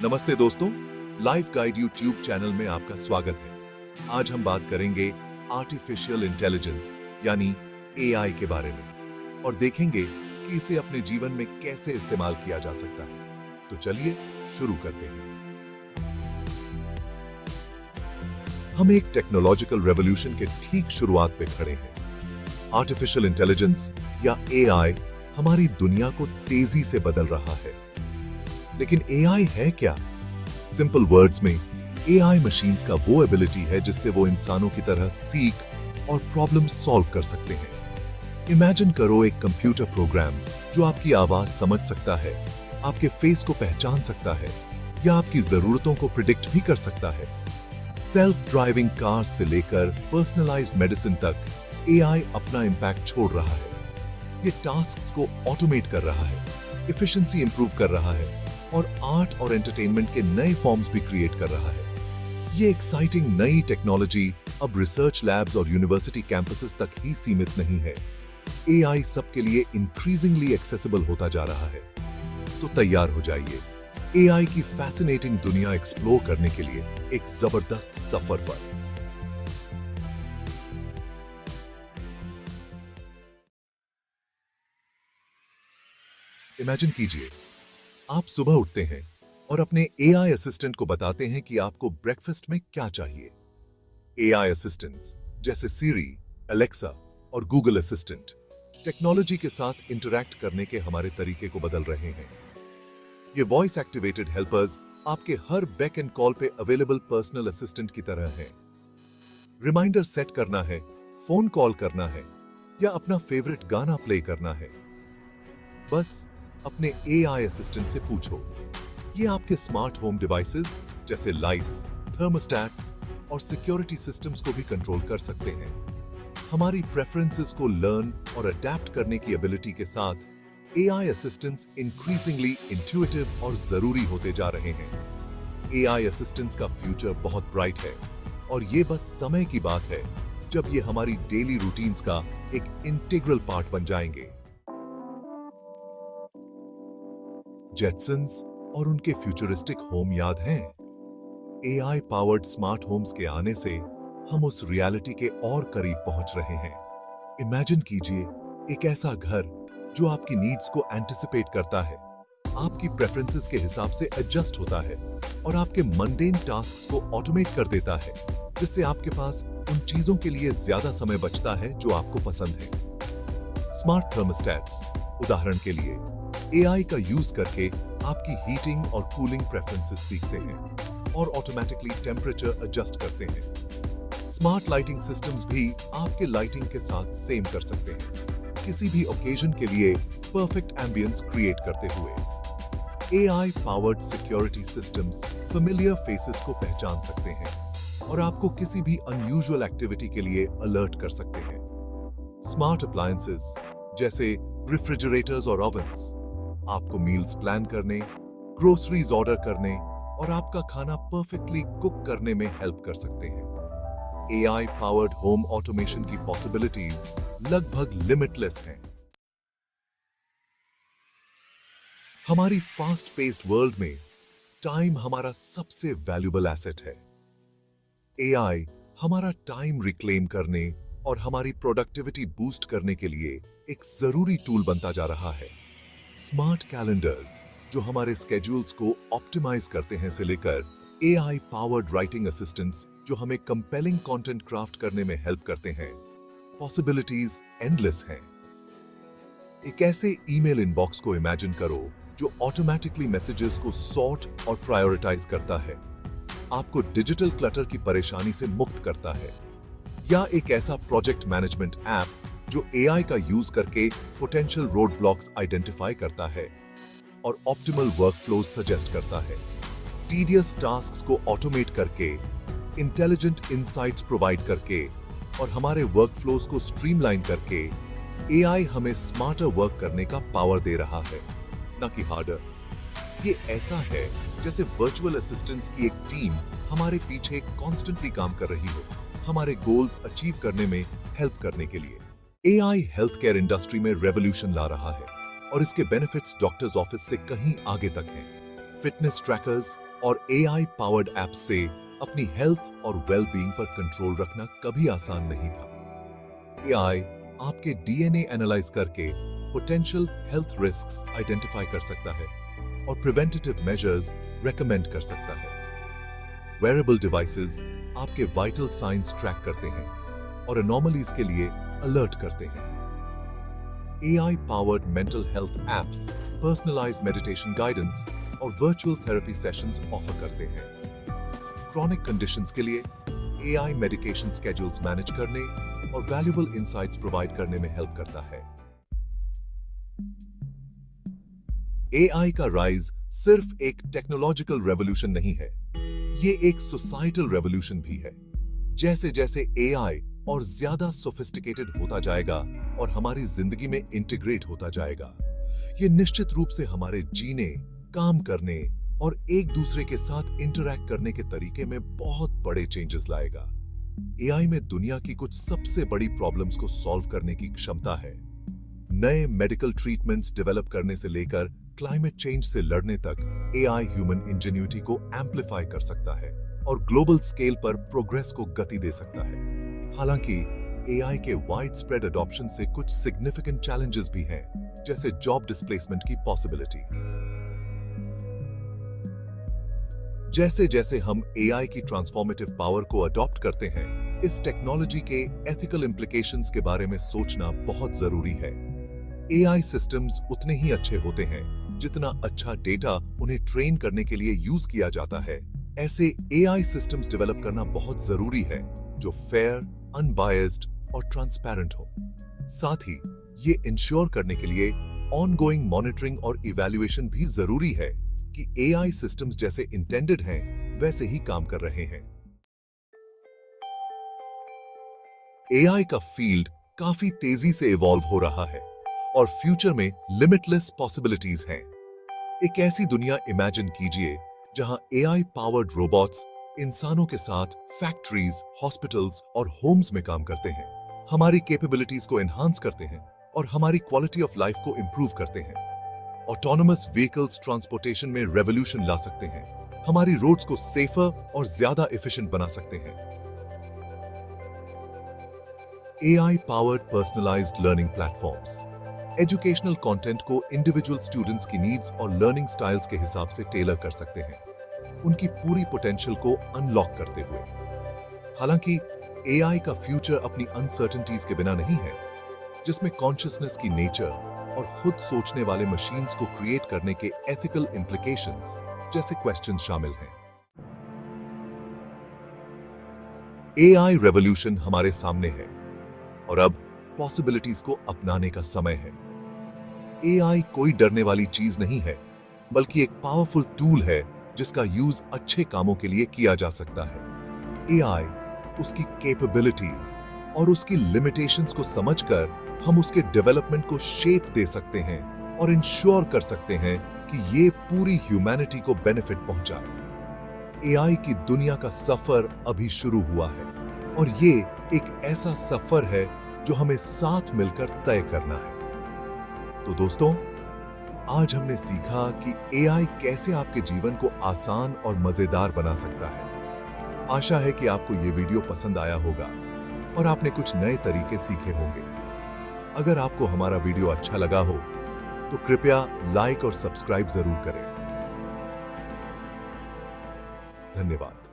नमस्ते दोस्तों, life guide YouTube channel में आपका स्वागत है। आज हम बात करेंगे आर्टिफिशियल इंटेलिजेंस यानी एआई के बारे में और देखेंगे कि इसे अपने जीवन में कैसे इस्तेमाल किया जा सकता है। तो चलिए शुरू करते हैं। हम एक टेक्नोलॉजिकल रेवोल्यूशन के ठीक शुरुआत पे खड़े हैं। आर्टिफिशियल इंटेलिजेंस या एआई हमारी दुनिया को तेजी से बदल रहा है। लेकिन एआई है क्या? सिंपल वर्ड्स में एआई मशीन्स का वो एबिलिटी है जिससे वो इंसानों की तरह सीख और प्रॉब्लम सॉल्व कर सकते हैं। इमेजिन करो एक कंप्यूटर प्रोग्राम जो आपकी आवाज समझ सकता है, आपके फेस को पहचान सकता है या आपकी जरूरतों को प्रिडिक्ट भी कर सकता है। सेल्फ ड्राइविंग कार्स से लेकर पर्सनलाइज्ड मेडिसिन तक एआई अपना इंपैक्ट छोड़ रहा है। ये टास्क्स को ऑटोमेट कर रहा है, एफिशिएंसी इंप्रूव कर रहा है और आर्ट और एंटरटेनमेंट के नए फॉर्म्स भी क्रिएट कर रहा है। ये एक्साइटिंग नई टेक्नोलॉजी अब रिसर्च लैब्स और यूनिवर्सिटी कैंपसेस तक ही सीमित नहीं है। एआई सबके लिए इंक्रीजिंगली एक्सेसिबल होता जा रहा है। तो तैयार हो जाइए एआई की फैसिनेटिंग दुनिया एक्सप्लोर करने के लिए एक जबरदस्त सफर पर। इमेजिन कीजिए, आप सुबह उठते हैं और अपने एआई असिस्टेंट को बताते हैं कि आपको ब्रेकफास्ट में क्या चाहिए। एआई असिस्टेंट्स जैसे सीरी, एलेक्सा और गूगल असिस्टेंट टेक्नोलॉजी के साथ इंटरैक्ट करने के हमारे तरीके को बदल रहे हैं। ये वॉइस एक्टिवेटेड हेल्पर्स आपके हर बैक एंड कॉल पे अवेलेबल पर्सनल असिस्टेंट की तरह हैं। रिमाइंडर सेट करना है, फोन कॉल करना है या अपना फेवरेट गाना प्ले करना है, बस अपने एआई असिस्टेंट से पूछो। ये आपके स्मार्ट होम डिवाइसेस जैसे लाइट्स, थर्मोस्टैट्स और सिक्योरिटी सिस्टम्स को भी कंट्रोल कर सकते हैं। हमारी प्रेफरेंसेस को लर्न और अडैप्ट करने की एबिलिटी के साथ एआई असिस्टेंट्स इंक्रीजिंगली इंट्यूटिव और जरूरी होते जा रहे हैं। एआई असिस्टेंट्स का फ्यूचर बहुत ब्राइट है और ये बस समय की बात है जब ये हमारी डेली रूटीन्स का एक इंटीग्रल पार्ट बन जाएंगे। जेटसन्स और उनके फ्यूचरिस्टिक होम याद हैं? एआई पावर्ड स्मार्ट होम्स के आने से हम उस रियलिटी के और करीब पहुंच रहे हैं। इमेजिन कीजिए एक ऐसा घर जो आपकी नीड्स को एंटिसिपेट करता है, आपकी प्रेफरेंसेस के हिसाब से एडजस्ट होता है और आपके मंडेन टास्क्स को ऑटोमेट कर देता है, जिससे आपके पास उन चीजों के लिए ज्यादा समय बचता है जो आपको पसंद है। स्मार्ट थर्मोस्टैट्स उदाहरण के लिए एआई का यूज करके आपकी हीटिंग और कूलिंग प्रेफरेंसेस सीखते हैं और ऑटोमेटिकली टेम्परेचर एडजस्ट करते हैं। स्मार्ट लाइटिंग सिस्टम्स भी आपके लाइटिंग के साथ सेम कर सकते हैं, किसी भी ओकेजन के लिए परफेक्ट एम्बियंस क्रिएट करते हुए। AI powered security systems familiar faces को पहचान सकते हैं और आपको किसी भी अनयूजुअल एक्टिविटी के लिए अलर्ट कर सकते हैं। स्मार्ट अप्लायंसेस जैसे रेफ्रिजरेटर्स और ओवन्स आपको मील्स प्लान करने, ग्रोसरीज ऑर्डर करने और आपका खाना परफेक्टली कुक करने में हेल्प कर सकते हैं। एआई पावर्ड होम ऑटोमेशन की पॉसिबिलिटीज लगभग लिमिटलेस हैं। हमारी फास्ट पेस्ड वर्ल्ड में टाइम हमारा सबसे वैल्यूएबल एसेट है। एआई हमारा टाइम रिक्लेम करने और हमारी प्रोडक्टिविटी बूस्ट करने के लिए एक जरूरी टूल बनता जा रहा है। स्मार्ट कैलेंडर्स जो हमारे स्केड्यूल्स को ऑप्टिमाइज करते हैं से लेकर एआई पावर्ड राइटिंग असिस्टेंट्स जो हमें कंपेलिंग कंटेंट क्राफ्ट करने में हेल्प करते हैं, पॉसिबिलिटीज एंडलेस हैं। एक ऐसे ईमेल इनबॉक्स को इमेजिन करो जो ऑटोमेटिकली मैसेजेस को सॉर्ट और प्रायोरिटाइज करता है, आपको डिजिटल क्लटर की परेशानी से मुक्त करता है। या एक ऐसा प्रोजेक्ट मैनेजमेंट ऐप जो एआई का यूज करके पोटेंशियल रोड ब्लॉक्स आइडेंटिफाई करता है और ऑप्टिमल वर्कफ्लोज सजेस्ट करता है। टीडियस टास्क्स को ऑटोमेट करके, इंटेलिजेंट इनसाइट्स प्रोवाइड करके और हमारे वर्कफ्लोज को स्ट्रीमलाइन करके एआई हमें स्मार्टर वर्क करने का पावर दे रहा है, ना कि हार्डर। ये ऐसा है जैसे वर्चुअल असिस्टेंट्स की एक टीम हमारे पीछे कॉन्स्टेंटली काम कर रही हो, हमारे गोल्स अचीव करने में हेल्प करने के लिए। एआई हेल्थ केयर इंडस्ट्री में रेवोल्यूशन ला रहा है और इसके बेनिफिट्स डॉक्टर्स ऑफिस से कहीं आगे तक हैं। फिटनेस ट्रैकर्स, और एआई पावर्ड ऐप्स से अपनी हेल्थ और वेलबींग पर कंट्रोल रखना कभी आसान नहीं था। एआई आपके डीएनए एनालाइज करके पोटेंशियल हेल्थ रिस्क्स आइडेंटिफाई कर सकता है और प्रिवेंटिव मेजर्स रेकमेंड कर सकता है। वेयरेबल डिवाइसेस आपके वाइटल साइंस ट्रैक करते हैं और एनॉमलीज के लिए अलर्ट करते हैं। AI powered mental health apps personalised meditation guidance और वर्चुअल थेरेपी सेशंस ऑफर करते हैं। क्रॉनिक कंडीशंस के लिए एआई मेडिकेशन स्केड्यूल्स मैनेज करने और वैल्यूएबल इनसाइट्स प्रोवाइड करने में हेल्प करता है। एआई का राइज सिर्फ एक टेक्नोलॉजिकल रेवोल्यूशन नहीं है, ये एक सोसाइटल रेवोल्यूशन भी है। जैसे जैसे एआई और ज्यादा सोफिस्टिकेटेड होता जाएगा और हमारी जिंदगी में इंटीग्रेट होता जाएगा, ये निश्चित रूप से हमारे जीने, काम करने और एक दूसरे के साथ इंटरैक्ट करने के तरीके में बहुत बड़े चेंजेस लाएगा। एआई में दुनिया की कुछ सबसे बड़ी प्रॉब्लम्स को सॉल्व करने की क्षमता है। नए मेडिकल ट्रीटमेंट्स डेवलप करने से लेकर क्लाइमेट चेंज से लड़ने तक एआई ह्यूमन इंजेन्यूटी को एम्पलीफाई कर सकता है और ग्लोबल स्केल पर प्रोग्रेस को गति दे सकता है। हालांकि एआई के वाइड स्प्रेड अडॉप्शन से कुछ सिग्निफिकेंट चैलेंजेस भी हैं, जैसे जॉब डिस्प्लेसमेंट की पॉसिबिलिटी। जैसे जैसे हम एआई की ट्रांसफॉर्मेटिव पावर को अडॉप्ट करते हैं, इस टेक्नोलॉजी के एथिकल इम्प्लीकेशंस के बारे में सोचना बहुत जरूरी है। एआई सिस्टम्स उतने ही अच्छे होते हैं जितना अच्छा डेटा उन्हें ट्रेन करने के लिए यूज किया जाता है। ऐसे एआई सिस्टम्स डेवलप करना बहुत जरूरी है जो फेयर, अनबायस्ड और ट्रांसपेरेंट हो। साथ ही ये इंश्योर करने के लिए ऑनगोइंग मॉनिटरिंग और इवैल्यूएशन भी जरूरी है कि एआई सिस्टम्स जैसे इंटेंडेड हैं वैसे ही काम कर रहे हैं। एआई का फील्ड काफी तेजी से इवॉल्व हो रहा है और फ्यूचर में लिमिटलेस पॉसिबिलिटीज हैं। एक ऐसी दुनिया इमेजिन कीजिए जहां एआई पावर्ड रोबोट्स इंसानों के साथ फैक्ट्रीज, हॉस्पिटल्स और होम्स में काम करते हैं, हमारी कैपेबिलिटीज को एनहांस करते हैं और हमारी क्वालिटी ऑफ लाइफ को इंप्रूव करते हैं। ऑटोनोमस व्हीकल्स ट्रांसपोर्टेशन में रेवोल्यूशन ला सकते हैं, हमारी रोड्स को सेफर और ज्यादा एफिशिएंट बना सकते हैं। AI powered personalised learning platforms educational content को इंडिविजुअल स्टूडेंट्स की नीड्स और लर्निंग स्टाइल्स के हिसाब से टेलर कर सकते हैं, उनकी पूरी पोटेंशियल को अनलॉक करते हुए। हालांकि एआई का फ्यूचर अपनी अनसर्टेनिटीज के बिना नहीं है, जिसमें कॉन्शियसनेस की नेचर और खुद सोचने वाले मशीन्स को क्रिएट करने के एथिकल इंप्लीकेशंस जैसे क्वेश्चंस शामिल हैं। एआई रेवोल्यूशन हमारे सामने है और अब पॉसिबिलिटीज को अपनाने का समय है। एआई कोई डरने वाली चीज नहीं है, बल्कि एक पावरफुल टूल है जिसका यूज अच्छे कामों के लिए किया जा सकता है। एआई, उसकी कैपेबिलिटीज और उसकी लिमिटेशंस को समझकर हम उसके डेवलपमेंट को शेप दे सकते हैं और इंश्योर कर सकते हैं कि ये पूरी ह्यूमैनिटी को बेनिफिट पहुंचाए। एआई की दुनिया का सफर अभी शुरू हुआ है और ये एक ऐसा सफर है जो हमें साथ मिलकर तय करना है। तो दोस्तों, आज हमने सीखा कि एआई कैसे आपके जीवन को आसान और मजेदार बना सकता है। आशा है कि आपको ये वीडियो पसंद आया होगा और आपने कुछ नए तरीके सीखे होंगे। अगर आपको हमारा वीडियो अच्छा लगा हो तो कृपया लाइक और सब्सक्राइब जरूर करें। धन्यवाद।